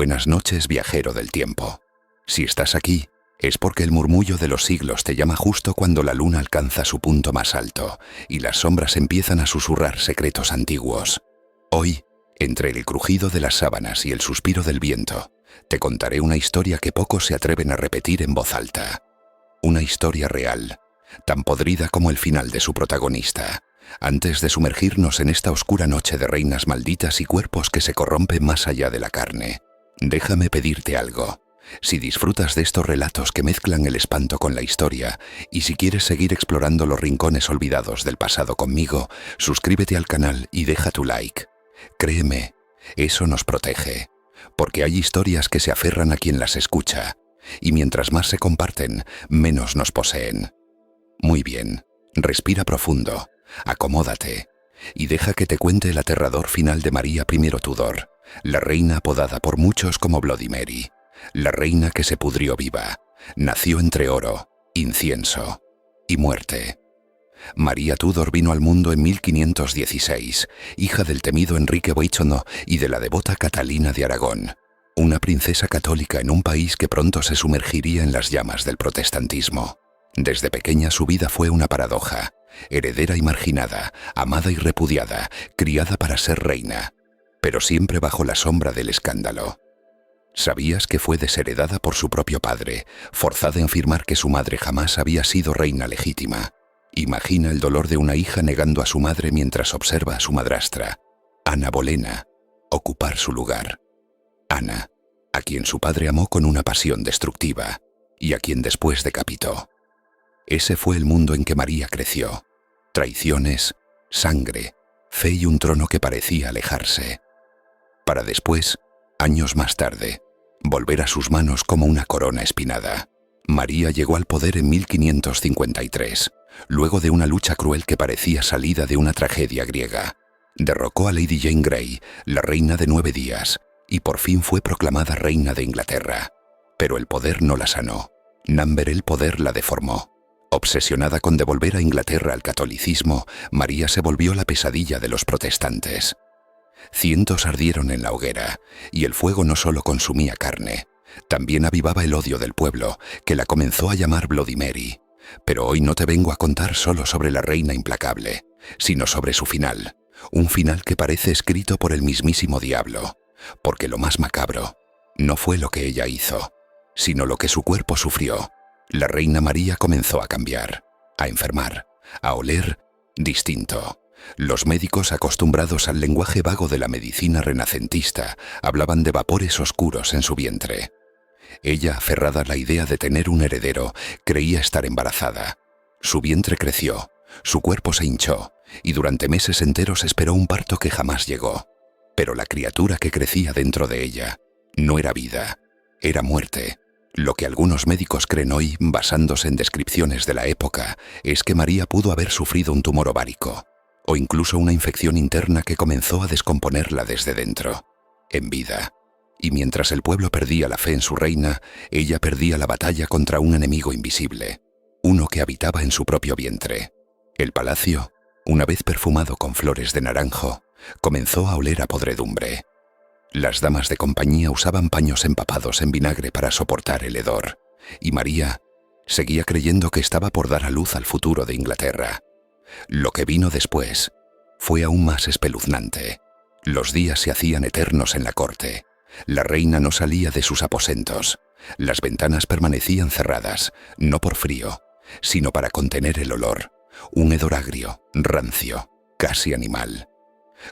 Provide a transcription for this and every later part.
Buenas noches, viajero del tiempo. Si estás aquí, es porque el murmullo de los siglos te llama justo cuando la luna alcanza su punto más alto y las sombras empiezan a susurrar secretos antiguos. Hoy, entre el crujido de las sábanas y el suspiro del viento, te contaré una historia que pocos se atreven a repetir en voz alta. Una historia real, tan podrida como el final de su protagonista. Antes de sumergirnos en esta oscura noche de reinas malditas y cuerpos que se corrompen más allá de la carne, déjame pedirte algo. Si disfrutas de estos relatos que mezclan el espanto con la historia, y si quieres seguir explorando los rincones olvidados del pasado conmigo, suscríbete al canal y deja tu like. Créeme, eso nos protege, porque hay historias que se aferran a quien las escucha, y mientras más se comparten, menos nos poseen. Muy bien, respira profundo, acomódate, y deja que te cuente el aterrador final de María I Tudor, la reina apodada por muchos como Bloody Mary, la reina que se pudrió viva, nació entre oro, incienso y muerte. María Tudor vino al mundo en 1516, hija del temido Enrique VIII y de la devota Catalina de Aragón, una princesa católica en un país que pronto se sumergiría en las llamas del protestantismo. Desde pequeña su vida fue una paradoja, heredera y marginada, amada y repudiada, criada para ser reina, pero siempre bajo la sombra del escándalo. ¿Sabías que fue desheredada por su propio padre, forzada en afirmar que su madre jamás había sido reina legítima? Imagina el dolor de una hija negando a su madre mientras observa a su madrastra, Ana Bolena, ocupar su lugar. Ana, a quien su padre amó con una pasión destructiva y a quien después decapitó. Ese fue el mundo en que María creció. Traiciones, sangre, fe y un trono que parecía alejarse. Para después, años más tarde, volver a sus manos como una corona espinada. María llegó al poder en 1553, luego de una lucha cruel que parecía salida de una tragedia griega. Derrocó a Lady Jane Grey, la reina de 9 días, y por fin fue proclamada reina de Inglaterra. Pero el poder no la sanó. Namber el poder la deformó. Obsesionada con devolver a Inglaterra al catolicismo, María se volvió la pesadilla de los protestantes. Cientos ardieron en la hoguera, y el fuego no solo consumía carne, también avivaba el odio del pueblo, que la comenzó a llamar Bloody Mary. Pero hoy no te vengo a contar solo sobre la reina implacable, sino sobre su final, un final que parece escrito por el mismísimo diablo, porque lo más macabro no fue lo que ella hizo, sino lo que su cuerpo sufrió. La reina María comenzó a cambiar, a enfermar, a oler distinto. Los médicos, acostumbrados al lenguaje vago de la medicina renacentista, hablaban de vapores oscuros en su vientre. Ella, aferrada a la idea de tener un heredero, creía estar embarazada. Su vientre creció, su cuerpo se hinchó, y durante meses enteros esperó un parto que jamás llegó. Pero la criatura que crecía dentro de ella no era vida, era muerte. Lo que algunos médicos creen hoy, basándose en descripciones de la época, es que María pudo haber sufrido un tumor ovárico, o incluso una infección interna que comenzó a descomponerla desde dentro, en vida. Y mientras el pueblo perdía la fe en su reina, ella perdía la batalla contra un enemigo invisible, uno que habitaba en su propio vientre. El palacio, una vez perfumado con flores de naranjo, comenzó a oler a podredumbre. Las damas de compañía usaban paños empapados en vinagre para soportar el hedor, y María seguía creyendo que estaba por dar a luz al futuro de Inglaterra. Lo que vino después fue aún más espeluznante. Los días se hacían eternos en la corte. La reina no salía de sus aposentos. Las ventanas permanecían cerradas, no por frío, sino para contener el olor, un hedor agrio, rancio, casi animal.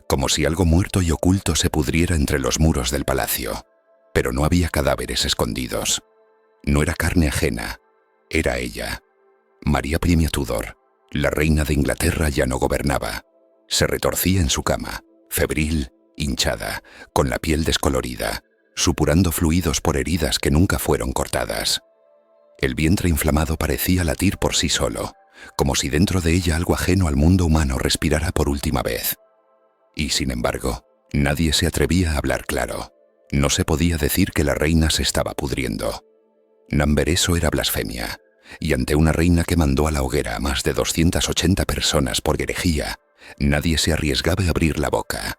Como si algo muerto y oculto se pudriera entre los muros del palacio. Pero no había cadáveres escondidos. No era carne ajena, era ella. María I Tudor, la reina de Inglaterra, ya no gobernaba. Se retorcía en su cama, febril, hinchada, con la piel descolorida, supurando fluidos por heridas que nunca fueron cortadas. El vientre inflamado parecía latir por sí solo, como si dentro de ella algo ajeno al mundo humano respirara por última vez. Y sin embargo, nadie se atrevía a hablar claro. No se podía decir que la reina se estaba pudriendo. Namber, eso era blasfemia, y ante una reina que mandó a la hoguera a más de 280 personas por herejía, nadie se arriesgaba a abrir la boca.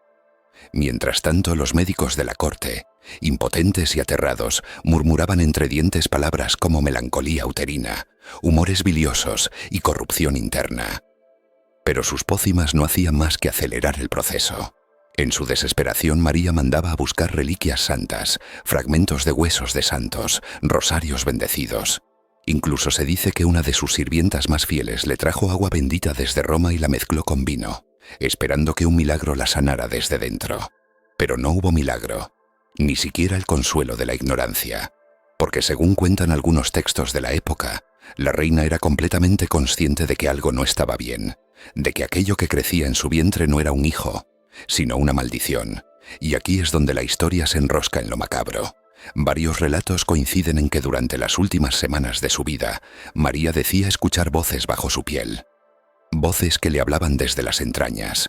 Mientras tanto, los médicos de la corte, impotentes y aterrados, murmuraban entre dientes palabras como melancolía uterina, humores biliosos y corrupción interna. Pero sus pócimas no hacían más que acelerar el proceso. En su desesperación, María mandaba a buscar reliquias santas, fragmentos de huesos de santos, rosarios bendecidos. Incluso se dice que una de sus sirvientas más fieles le trajo agua bendita desde Roma y la mezcló con vino, esperando que un milagro la sanara desde dentro. Pero no hubo milagro, ni siquiera el consuelo de la ignorancia, porque según cuentan algunos textos de la época, la reina era completamente consciente de que algo no estaba bien, de que aquello que crecía en su vientre no era un hijo, sino una maldición, y aquí es donde la historia se enrosca en lo macabro. Varios relatos coinciden en que durante las últimas semanas de su vida, María decía escuchar voces bajo su piel, voces que le hablaban desde las entrañas.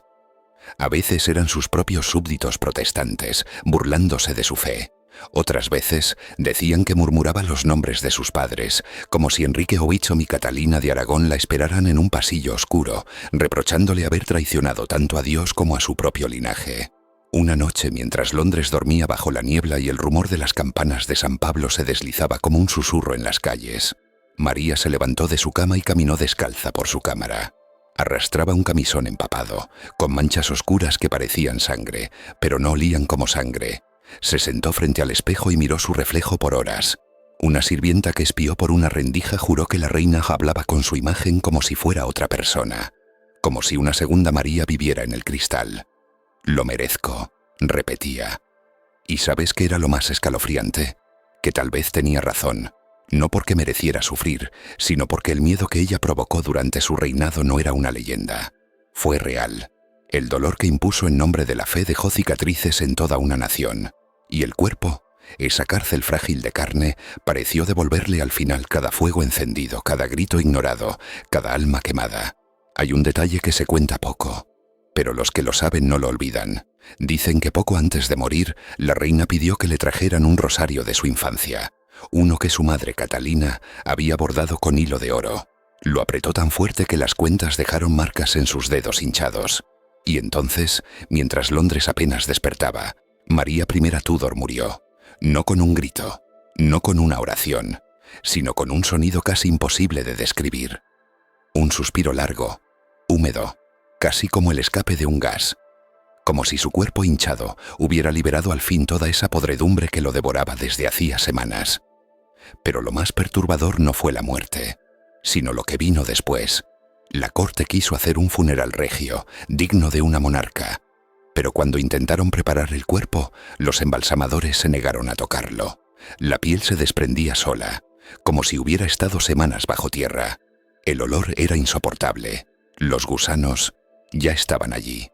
A veces eran sus propios súbditos protestantes, burlándose de su fe. Otras veces decían que murmuraba los nombres de sus padres, como si Enrique Owichom y Catalina de Aragón la esperaran en un pasillo oscuro, reprochándole haber traicionado tanto a Dios como a su propio linaje. Una noche, mientras Londres dormía bajo la niebla y el rumor de las campanas de San Pablo se deslizaba como un susurro en las calles, María se levantó de su cama y caminó descalza por su cámara. Arrastraba un camisón empapado, con manchas oscuras que parecían sangre, pero no olían como sangre. Se sentó frente al espejo y miró su reflejo por horas. Una sirvienta que espió por una rendija juró que la reina hablaba con su imagen como si fuera otra persona, como si una segunda María viviera en el cristal. «Lo merezco», repetía. ¿Y sabes qué era lo más escalofriante? Que tal vez tenía razón, no porque mereciera sufrir, sino porque el miedo que ella provocó durante su reinado no era una leyenda. Fue real. El dolor que impuso en nombre de la fe dejó cicatrices en toda una nación, y el cuerpo, esa cárcel frágil de carne, pareció devolverle al final cada fuego encendido, cada grito ignorado, cada alma quemada. Hay un detalle que se cuenta poco, pero los que lo saben no lo olvidan. Dicen que poco antes de morir, la reina pidió que le trajeran un rosario de su infancia, uno que su madre Catalina había bordado con hilo de oro. Lo apretó tan fuerte que las cuentas dejaron marcas en sus dedos hinchados. Y entonces, mientras Londres apenas despertaba, María I Tudor murió, no con un grito, no con una oración, sino con un sonido casi imposible de describir. Un suspiro largo, húmedo, casi como el escape de un gas, como si su cuerpo hinchado hubiera liberado al fin toda esa podredumbre que lo devoraba desde hacía semanas. Pero lo más perturbador no fue la muerte, sino lo que vino después. La corte quiso hacer un funeral regio, digno de una monarca, pero cuando intentaron preparar el cuerpo, los embalsamadores se negaron a tocarlo. La piel se desprendía sola, como si hubiera estado semanas bajo tierra. El olor era insoportable. Los gusanos ya estaban allí.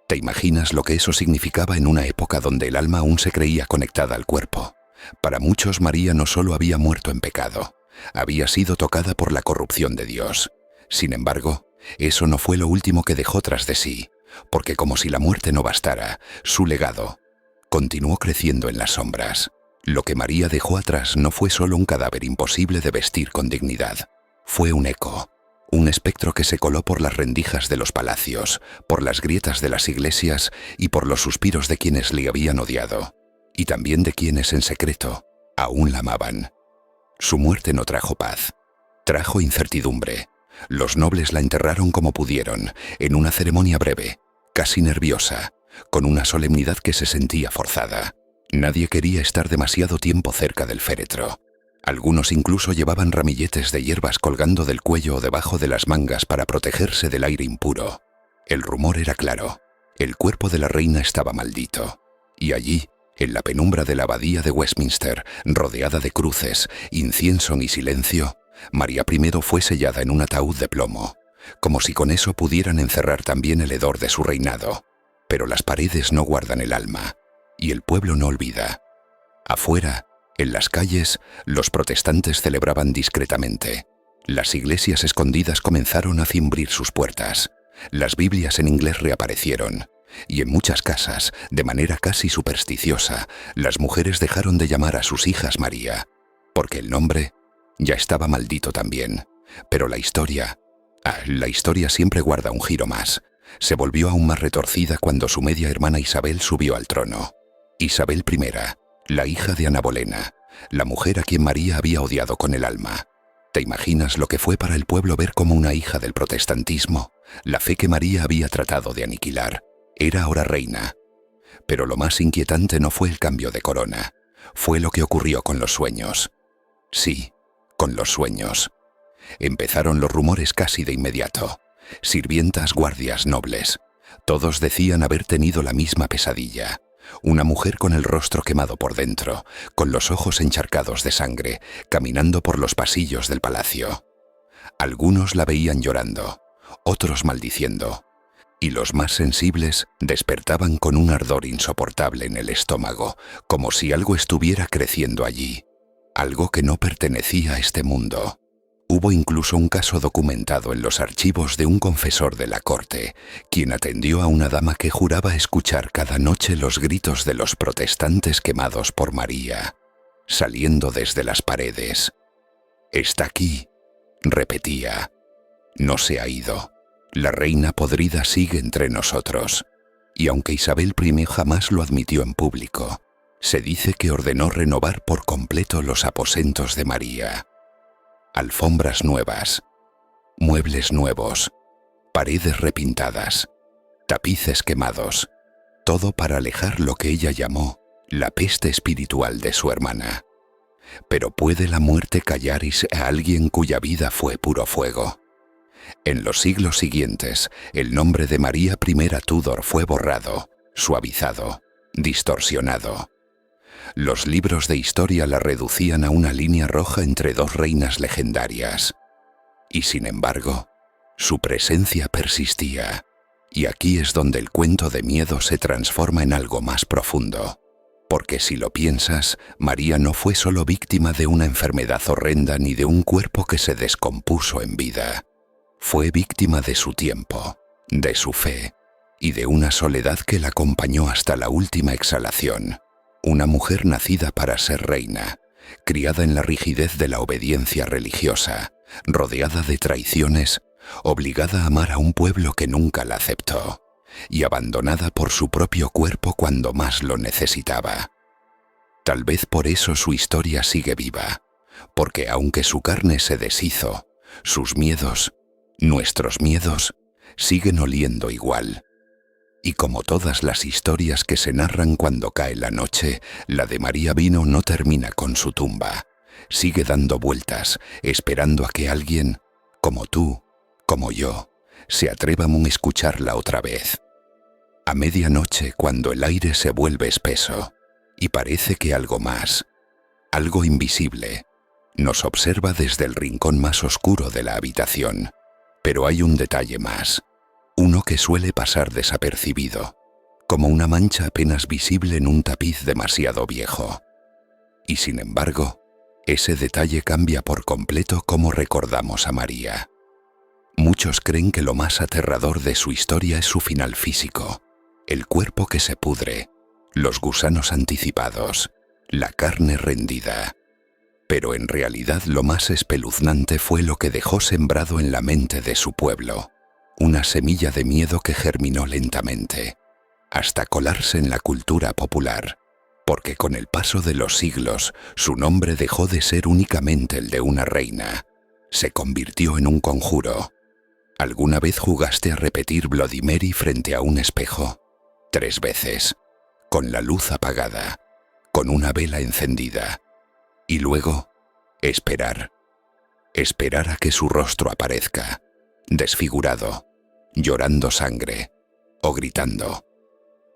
¿Te imaginas lo que eso significaba en una época donde el alma aún se creía conectada al cuerpo? Para muchos, María no solo había muerto en pecado, había sido tocada por la corrupción de Dios. Sin embargo, eso no fue lo último que dejó tras de sí, porque como si la muerte no bastara, su legado continuó creciendo en las sombras. Lo que María dejó atrás no fue solo un cadáver imposible de vestir con dignidad, fue un eco, un espectro que se coló por las rendijas de los palacios, por las grietas de las iglesias y por los suspiros de quienes le habían odiado, y también de quienes en secreto aún la amaban. Su muerte no trajo paz, trajo incertidumbre. Los nobles la enterraron como pudieron, en una ceremonia breve, casi nerviosa, con una solemnidad que se sentía forzada. Nadie quería estar demasiado tiempo cerca del féretro. Algunos incluso llevaban ramilletes de hierbas colgando del cuello o debajo de las mangas para protegerse del aire impuro. El rumor era claro. El cuerpo de la reina estaba maldito. Y allí, en la penumbra de la abadía de Westminster, rodeada de cruces, incienso y silencio, María I fue sellada en un ataúd de plomo, como si con eso pudieran encerrar también el hedor de su reinado. Pero las paredes no guardan el alma, y el pueblo no olvida. Afuera, en las calles, los protestantes celebraban discretamente. Las iglesias escondidas comenzaron a cimbrir sus puertas. Las Biblias en inglés reaparecieron. Y en muchas casas, de manera casi supersticiosa, las mujeres dejaron de llamar a sus hijas María, porque el nombre ya estaba maldito también. Pero la historia siempre guarda un giro más. Se volvió aún más retorcida cuando su media hermana Isabel subió al trono. Isabel I, la hija de Ana Bolena, la mujer a quien María había odiado con el alma. ¿Te imaginas lo que fue para el pueblo ver cómo una hija del protestantismo, la fe que María había tratado de aniquilar, era ahora reina? Pero lo más inquietante no fue el cambio de corona, fue lo que ocurrió con los sueños. Sí, con los sueños. Empezaron los rumores casi de inmediato. Sirvientas, guardias, nobles. Todos decían haber tenido la misma pesadilla. Una mujer con el rostro quemado por dentro, con los ojos encharcados de sangre, caminando por los pasillos del palacio. Algunos la veían llorando, otros maldiciendo, y los más sensibles despertaban con un ardor insoportable en el estómago, como si algo estuviera creciendo allí, algo que no pertenecía a este mundo. Hubo incluso un caso documentado en los archivos de un confesor de la corte, quien atendió a una dama que juraba escuchar cada noche los gritos de los protestantes quemados por María, saliendo desde las paredes. «Está aquí», repetía. «No se ha ido. La reina podrida sigue entre nosotros». Y aunque Isabel I jamás lo admitió en público, se dice que ordenó renovar por completo los aposentos de María. Alfombras nuevas, muebles nuevos, paredes repintadas, tapices quemados, todo para alejar lo que ella llamó la peste espiritual de su hermana. Pero ¿puede la muerte callar a alguien cuya vida fue puro fuego? En los siglos siguientes, el nombre de María I Tudor fue borrado, suavizado, distorsionado. Los libros de historia la reducían a una línea roja entre dos reinas legendarias. Y sin embargo, su presencia persistía. Y aquí es donde el cuento de miedo se transforma en algo más profundo. Porque si lo piensas, María no fue solo víctima de una enfermedad horrenda ni de un cuerpo que se descompuso en vida. Fue víctima de su tiempo, de su fe y de una soledad que la acompañó hasta la última exhalación. Una mujer nacida para ser reina, criada en la rigidez de la obediencia religiosa, rodeada de traiciones, obligada a amar a un pueblo que nunca la aceptó, y abandonada por su propio cuerpo cuando más lo necesitaba. Tal vez por eso su historia sigue viva, porque aunque su carne se deshizo, sus miedos, nuestros miedos, siguen oliendo igual. Y como todas las historias que se narran cuando cae la noche, la de María Vino no termina con su tumba. Sigue dando vueltas, esperando a que alguien, como tú, como yo, se atreva a escucharla otra vez. A medianoche, cuando el aire se vuelve espeso, y parece que algo más, algo invisible, nos observa desde el rincón más oscuro de la habitación. Pero hay un detalle más. Uno que suele pasar desapercibido, como una mancha apenas visible en un tapiz demasiado viejo. Y sin embargo, ese detalle cambia por completo cómo recordamos a María. Muchos creen que lo más aterrador de su historia es su final físico, el cuerpo que se pudre, los gusanos anticipados, la carne rendida. Pero en realidad lo más espeluznante fue lo que dejó sembrado en la mente de su pueblo. Una semilla de miedo que germinó lentamente, hasta colarse en la cultura popular, porque con el paso de los siglos su nombre dejó de ser únicamente el de una reina, se convirtió en un conjuro. ¿Alguna vez jugaste a repetir Bloody Mary frente a un espejo? 3 veces, con la luz apagada, con una vela encendida, y luego esperar a que su rostro aparezca, desfigurado, llorando sangre o gritando.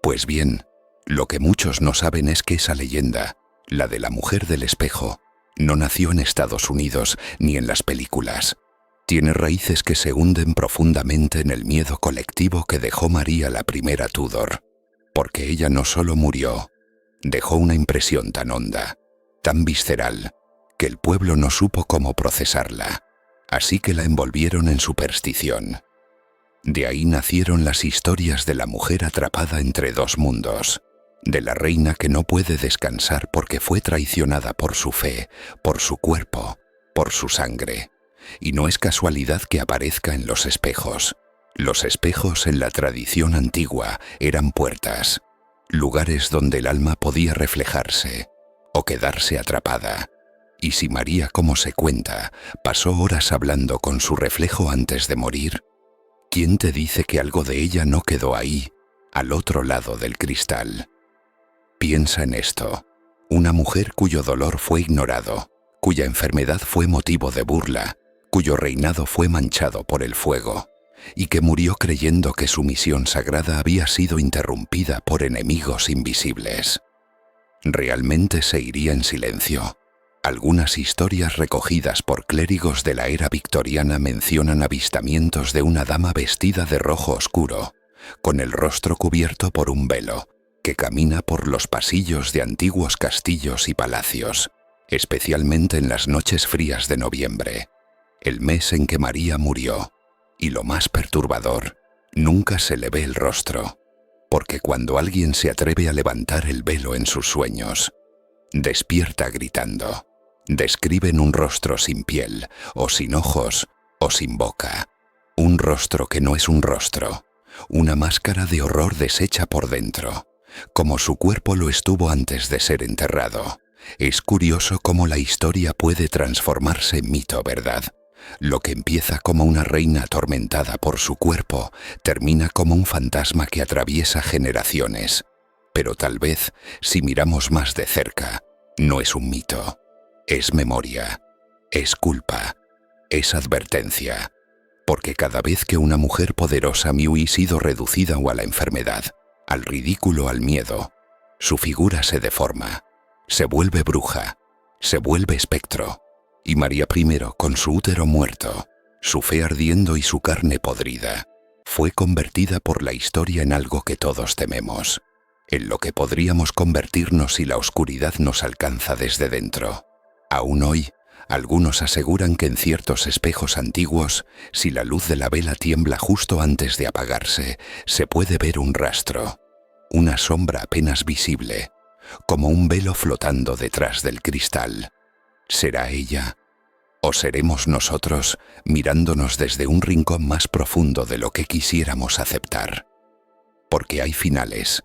Pues bien, lo que muchos no saben es que esa leyenda, la de la mujer del espejo, no nació en Estados Unidos ni en las películas. Tiene raíces que se hunden profundamente en el miedo colectivo que dejó María la I Tudor, porque ella no solo murió, dejó una impresión tan honda, tan visceral, que el pueblo no supo cómo procesarla, así que la envolvieron en superstición. De ahí nacieron las historias de la mujer atrapada entre dos mundos, de la reina que no puede descansar porque fue traicionada por su fe, por su cuerpo, por su sangre. Y no es casualidad que aparezca en los espejos. Los espejos en la tradición antigua eran puertas, lugares donde el alma podía reflejarse o quedarse atrapada. Y si María, como se cuenta, pasó horas hablando con su reflejo antes de morir, ¿quién te dice que algo de ella no quedó ahí, al otro lado del cristal? Piensa en esto. Una mujer cuyo dolor fue ignorado, cuya enfermedad fue motivo de burla, cuyo reinado fue manchado por el fuego, y que murió creyendo que su misión sagrada había sido interrumpida por enemigos invisibles. ¿Realmente se iría en silencio? Algunas historias recogidas por clérigos de la era victoriana mencionan avistamientos de una dama vestida de rojo oscuro, con el rostro cubierto por un velo, que camina por los pasillos de antiguos castillos y palacios, especialmente en las noches frías de noviembre, el mes en que María murió. Y lo más perturbador, nunca se le ve el rostro, porque cuando alguien se atreve a levantar el velo en sus sueños, despierta gritando. Describen un rostro sin piel, o sin ojos, o sin boca. Un rostro que no es un rostro, una máscara de horror deshecha por dentro, como su cuerpo lo estuvo antes de ser enterrado. Es curioso cómo la historia puede transformarse en mito, ¿verdad? Lo que empieza como una reina atormentada por su cuerpo, termina como un fantasma que atraviesa generaciones. Pero tal vez, si miramos más de cerca, no es un mito. Es memoria, es culpa, es advertencia. Porque cada vez que una mujer poderosa ha sido reducida o a la enfermedad, al ridículo, al miedo, su figura se deforma, se vuelve bruja, se vuelve espectro. Y María I, con su útero muerto, su fe ardiendo y su carne podrida, fue convertida por la historia en algo que todos tememos, en lo que podríamos convertirnos si la oscuridad nos alcanza desde dentro. Aún hoy, algunos aseguran que en ciertos espejos antiguos, si la luz de la vela tiembla justo antes de apagarse, se puede ver un rastro, una sombra apenas visible, como un velo flotando detrás del cristal. ¿Será ella? ¿O seremos nosotros mirándonos desde un rincón más profundo de lo que quisiéramos aceptar? Porque hay finales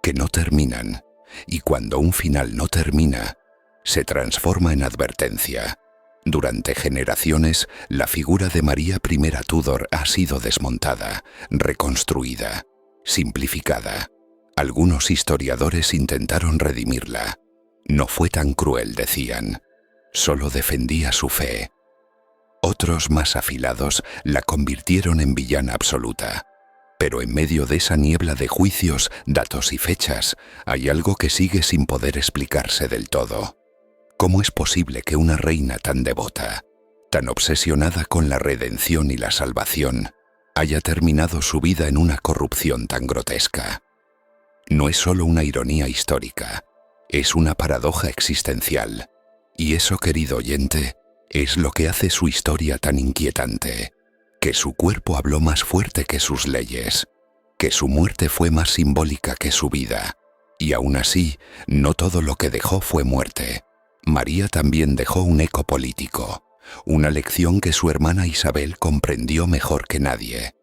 que no terminan, y cuando un final no termina, se transforma en advertencia. Durante generaciones, la figura de María I Tudor ha sido desmontada, reconstruida, simplificada. Algunos historiadores intentaron redimirla. No fue tan cruel, decían. Solo defendía su fe. Otros, más afilados, la convirtieron en villana absoluta. Pero en medio de esa niebla de juicios, datos y fechas, hay algo que sigue sin poder explicarse del todo. ¿Cómo es posible que una reina tan devota, tan obsesionada con la redención y la salvación, haya terminado su vida en una corrupción tan grotesca? No es solo una ironía histórica, es una paradoja existencial. Y eso, querido oyente, es lo que hace su historia tan inquietante, que su cuerpo habló más fuerte que sus leyes, que su muerte fue más simbólica que su vida, y aún así, no todo lo que dejó fue muerte. María también dejó un eco político, una lección que su hermana Isabel comprendió mejor que nadie,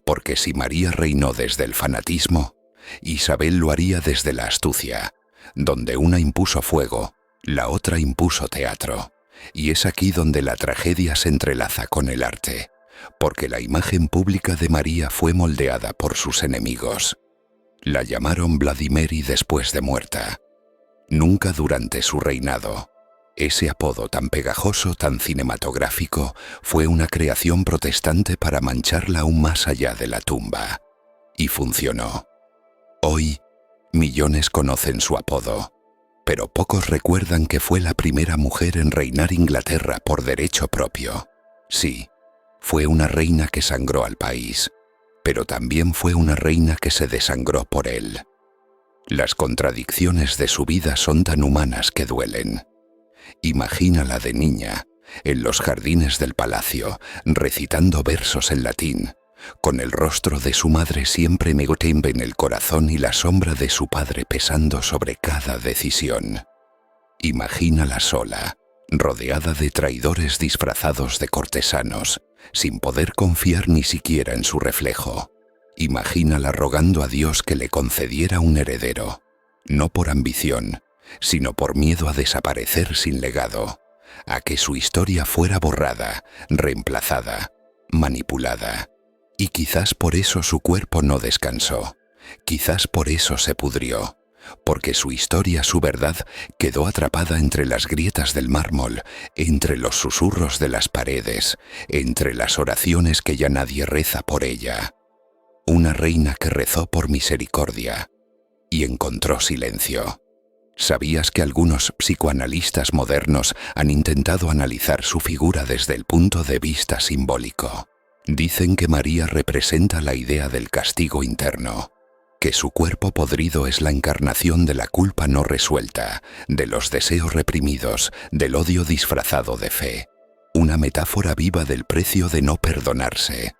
porque si María reinó desde el fanatismo, Isabel lo haría desde la astucia, donde una impuso fuego, la otra impuso teatro, y es aquí donde la tragedia se entrelaza con el arte, porque la imagen pública de María fue moldeada por sus enemigos. La llamaron Vladimiri después de muerta. Nunca durante su reinado. Ese apodo tan pegajoso, tan cinematográfico, fue una creación protestante para mancharla aún más allá de la tumba. Y funcionó. Hoy, millones conocen su apodo, pero pocos recuerdan que fue la primera mujer en reinar Inglaterra por derecho propio. Sí, fue una reina que sangró al país, pero también fue una reina que se desangró por él. Las contradicciones de su vida son tan humanas que duelen. Imagínala de niña, en los jardines del palacio, recitando versos en latín, con el rostro de su madre siempre megotembe en el corazón y la sombra de su padre pesando sobre cada decisión. Imagínala sola, rodeada de traidores disfrazados de cortesanos, sin poder confiar ni siquiera en su reflejo. Imagínala rogando a Dios que le concediera un heredero, no por ambición, sino por miedo a desaparecer sin legado, a que su historia fuera borrada, reemplazada, manipulada. Y quizás por eso su cuerpo no descansó, quizás por eso se pudrió, porque su historia, su verdad, quedó atrapada entre las grietas del mármol, entre los susurros de las paredes, entre las oraciones que ya nadie reza por ella. Una reina que rezó por misericordia y encontró silencio. ¿Sabías que algunos psicoanalistas modernos han intentado analizar su figura desde el punto de vista simbólico? Dicen que María representa la idea del castigo interno, que su cuerpo podrido es la encarnación de la culpa no resuelta, de los deseos reprimidos, del odio disfrazado de fe. Una metáfora viva del precio de no perdonarse.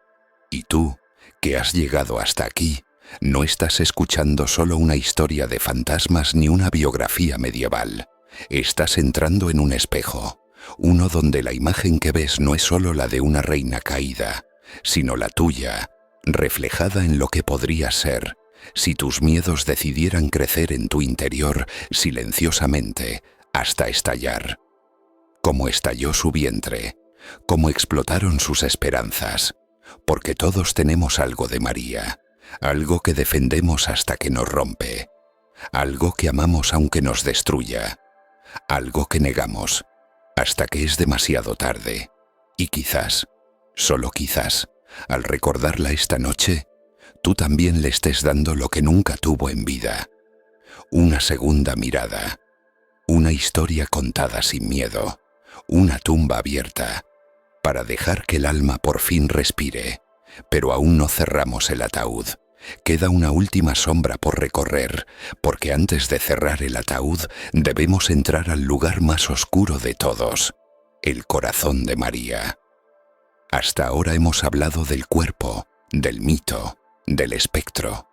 Y tú, que has llegado hasta aquí, no estás escuchando solo una historia de fantasmas ni una biografía medieval. Estás entrando en un espejo, uno donde la imagen que ves no es solo la de una reina caída, sino la tuya, reflejada en lo que podría ser, si tus miedos decidieran crecer en tu interior silenciosamente hasta estallar. Como estalló su vientre, como explotaron sus esperanzas, porque todos tenemos algo de María, algo que defendemos hasta que nos rompe, algo que amamos aunque nos destruya, algo que negamos hasta que es demasiado tarde. Y quizás, solo quizás, al recordarla esta noche, tú también le estés dando lo que nunca tuvo en vida, una segunda mirada, una historia contada sin miedo, una tumba abierta, para dejar que el alma por fin respire. Pero aún no cerramos el ataúd. Queda una última sombra por recorrer, porque antes de cerrar el ataúd debemos entrar al lugar más oscuro de todos, el corazón de María. Hasta ahora hemos hablado del cuerpo, del mito, del espectro,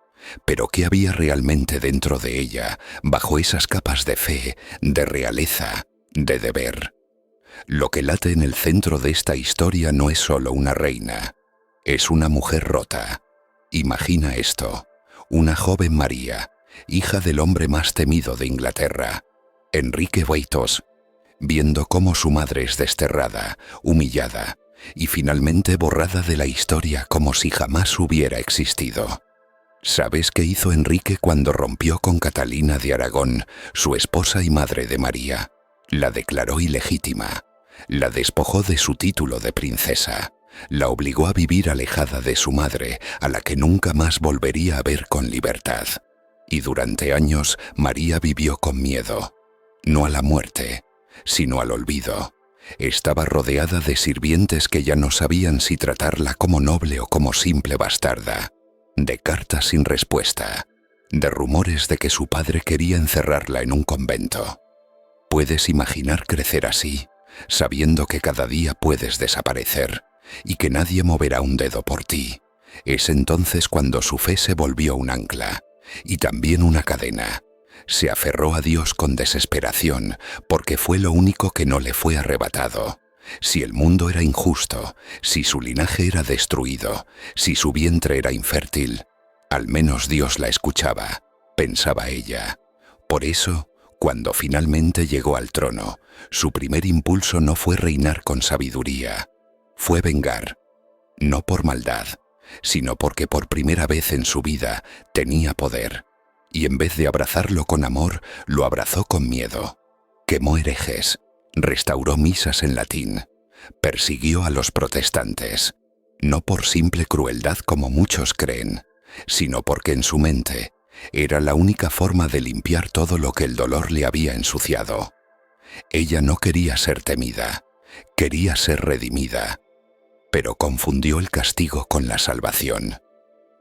pero ¿qué había realmente dentro de ella, bajo esas capas de fe, de realeza, de deber? Lo que late en el centro de esta historia no es solo una reina, es una mujer rota. Imagina esto, una joven María, hija del hombre más temido de Inglaterra, Enrique Waitos, viendo cómo su madre es desterrada, humillada y finalmente borrada de la historia como si jamás hubiera existido. ¿Sabes qué hizo Enrique cuando rompió con Catalina de Aragón, su esposa y madre de María? La declaró ilegítima, la despojó de su título de princesa, la obligó a vivir alejada de su madre, a la que nunca más volvería a ver con libertad. Y durante años María vivió con miedo, no a la muerte, sino al olvido. Estaba rodeada de sirvientes que ya no sabían si tratarla como noble o como simple bastarda, de cartas sin respuesta, de rumores de que su padre quería encerrarla en un convento. ¿Puedes imaginar crecer así, sabiendo que cada día puedes desaparecer y que nadie moverá un dedo por ti? Es entonces cuando su fe se volvió un ancla y también una cadena. Se aferró a Dios con desesperación porque fue lo único que no le fue arrebatado. Si el mundo era injusto, si su linaje era destruido, si su vientre era infértil, al menos Dios la escuchaba, pensaba ella. Por eso, cuando finalmente llegó al trono, su primer impulso no fue reinar con sabiduría, fue vengar, no por maldad, sino porque por primera vez en su vida tenía poder, y en vez de abrazarlo con amor, lo abrazó con miedo. Quemó herejes, restauró misas en latín, persiguió a los protestantes, no por simple crueldad como muchos creen, sino porque en su mente era la única forma de limpiar todo lo que el dolor le había ensuciado. Ella no quería ser temida, quería ser redimida, pero confundió el castigo con la salvación,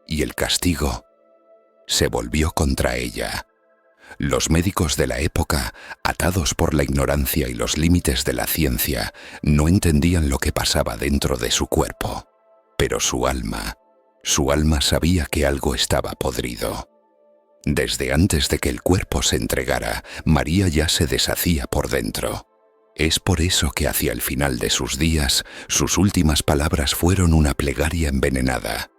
y el castigo se volvió contra ella. Los médicos de la época, atados por la ignorancia y los límites de la ciencia, no entendían lo que pasaba dentro de su cuerpo, pero su alma sabía que algo estaba podrido. Desde antes de que el cuerpo se entregara, María ya se deshacía por dentro. Es por eso que hacia el final de sus días, sus últimas palabras fueron una plegaria envenenada.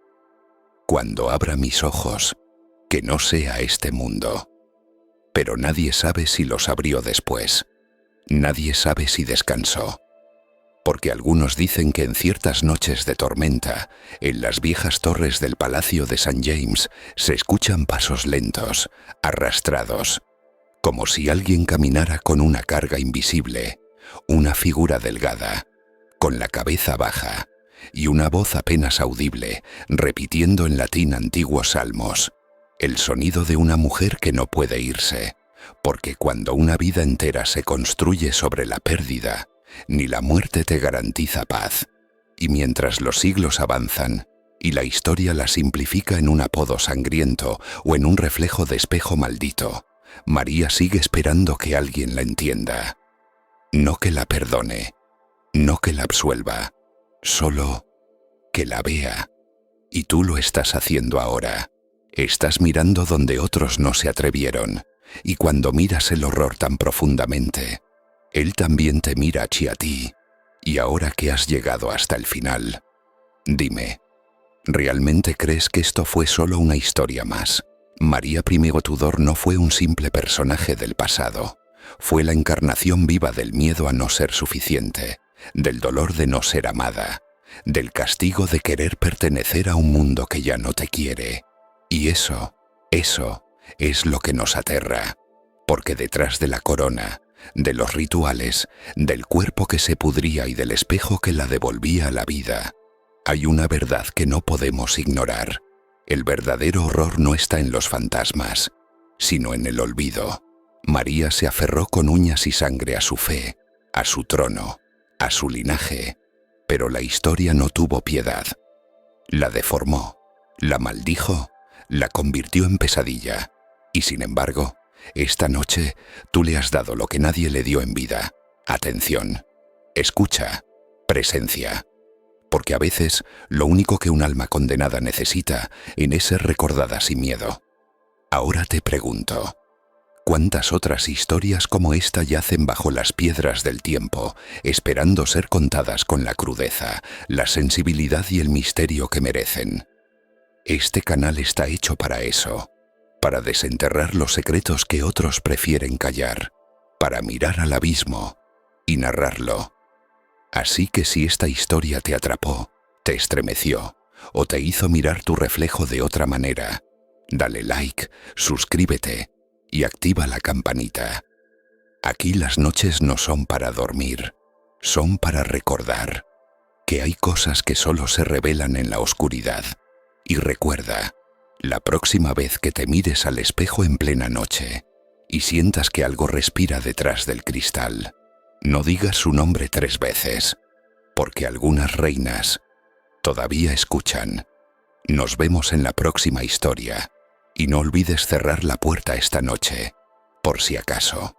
Cuando abra mis ojos, que no sea este mundo. Pero nadie sabe si los abrió después. Nadie sabe si descansó. Porque algunos dicen que en ciertas noches de tormenta, en las viejas torres del Palacio de St. James, se escuchan pasos lentos, arrastrados, como si alguien caminara con una carga invisible, una figura delgada, con la cabeza baja, y una voz apenas audible, repitiendo en latín antiguos salmos, el sonido de una mujer que no puede irse, porque cuando una vida entera se construye sobre la pérdida, ni la muerte te garantiza paz. Y mientras los siglos avanzan, y la historia la simplifica en un apodo sangriento o en un reflejo de espejo maldito, María sigue esperando que alguien la entienda. No que la perdone, no que la absuelva, solo que la vea. Y tú lo estás haciendo ahora. Estás mirando donde otros no se atrevieron, y cuando miras el horror tan profundamente, Él también te mira a ti. Y ahora que has llegado hasta el final, dime, ¿realmente crees que esto fue solo una historia más? María I Tudor no fue un simple personaje del pasado. Fue la encarnación viva del miedo a no ser suficiente, del dolor de no ser amada, del castigo de querer pertenecer a un mundo que ya no te quiere. Y eso es lo que nos aterra, porque detrás de la corona, de los rituales, del cuerpo que se pudría y del espejo que la devolvía a la vida, hay una verdad que no podemos ignorar. El verdadero horror no está en los fantasmas, sino en el olvido. María se aferró con uñas y sangre a su fe, a su trono, a su linaje, pero la historia no tuvo piedad. La deformó, la maldijo, la convirtió en pesadilla, y sin embargo, esta noche tú le has dado lo que nadie le dio en vida: atención, escucha, presencia. Porque a veces lo único que un alma condenada necesita es ser recordada sin miedo. Ahora te pregunto, ¿cuántas otras historias como esta yacen bajo las piedras del tiempo, esperando ser contadas con la crudeza, la sensibilidad y el misterio que merecen? Este canal está hecho para eso, para desenterrar los secretos que otros prefieren callar, para mirar al abismo y narrarlo. Así que si esta historia te atrapó, te estremeció o te hizo mirar tu reflejo de otra manera, dale like, suscríbete y activa la campanita. Aquí las noches no son para dormir, son para recordar que hay cosas que solo se revelan en la oscuridad. Y recuerda, la próxima vez que te mires al espejo en plena noche y sientas que algo respira detrás del cristal, no digas su nombre 3 veces, porque algunas reinas todavía escuchan. Nos vemos en la próxima historia, y no olvides cerrar la puerta esta noche, por si acaso.